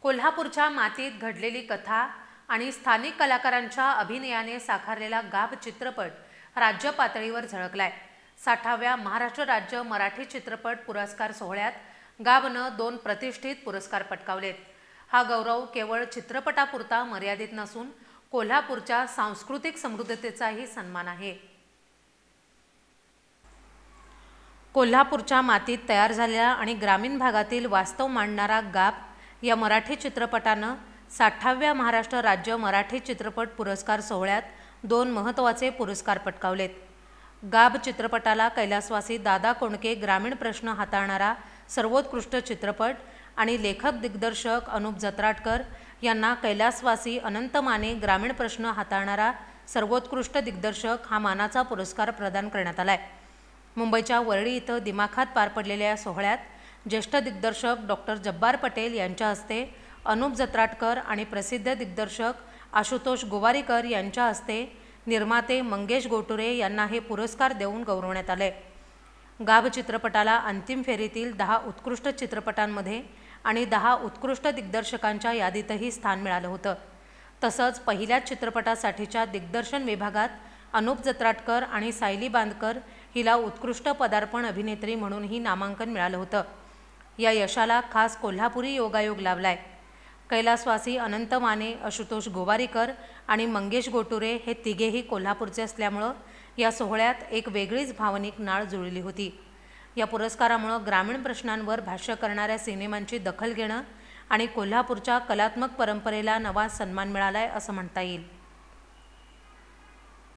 कोल्हापूरच्या मातीत घडलेली कथा आणि स्थानिक कलाकारांच्या अभिनयाने साकारलेला गाभ चित्रपट राज्य पातळीवर झळकलाय। 60व्या महाराष्ट्र राज्य मराठी चित्रपट पुरस्कार सोहळ्यात गाभनं 2 प्रतिष्ठित पुरस्कार पटकावलेत। हा गौरव केवळ चित्रपटापुरता मर्यादित नसून कोल्हापूरच्या सांस्कृतिक समृद्धतेचाही सन्मान आहे। कोल्हापूरच्या मातीत तयार झालेला आणि ग्रामीण भागातील वास्तव मांडणारा गाभ या मराठी चित्रपटानं 60व्या महाराष्ट्र राज्य मराठी चित्रपट पुरस्कार सोहळ्यात 2 महत्त्वाचे पुरस्कार पटकावलेत। गाभ चित्रपटाला कैलासवासी दादा कोंडके ग्रामीण प्रश्न हाताळणारा सर्वोत्कृष्ट चित्रपट आणि लेखक दिग्दर्शक अनुप जत्राटकर यांना कैलासवासी अनंत माने ग्रामीण प्रश्न हाताळणारा सर्वोत्कृष्ट दिग्दर्शक हा मानाचा पुरस्कार प्रदान करण्यात आलाय। मुंबईच्या वरळी इथं दिमाखात पार पडलेल्या या सोहळ्यात ज्येष्ठ दिग्दर्शक डॉक्टर जब्बार पटेल यांच्या हस्ते अनुप जत्राटकर आणि प्रसिद्ध दिग्दर्शक आशुतोष गोवारीकर यांच्या हस्ते निर्माते मंगेश गोटुरे यांना हे पुरस्कार देऊन गौरवण्यात आले। गाभ चित्रपटाला अंतिम फेरीतील 10 उत्कृष्ट चित्रपटांमध्ये आणि 10 उत्कृष्ट दिग्दर्शकांच्या यादीतही स्थान मिळालं होतं। तसंच पहिल्याच चित्रपटासाठीच्या दिग्दर्शन विभागात अनुप जत्राटकर आणि सायली बांदकर हिला उत्कृष्ट पदार्पण अभिनेत्री म्हणूनही नामांकन मिळालं होतं। या यशाला खास कोल्हापुरी योगायोग लाभलाय। कैलासवासी अनंत माने, आशुतोष गोवारीकर आणि मंगेश गोटुरे हे तिघेही कोल्हापूरचे असल्यामुळं या सोहळ्यात एक वेगळीच भावनिक नाळ जुळली होती। या पुरस्कारामुळं ग्रामीण प्रश्नांवर भाष्य करणाऱ्या सिनेमांची दखल घेणं आणि कोल्हापूरच्या कलात्मक परंपरेला नवा सन्मान मिळालाय असं म्हणता येईल।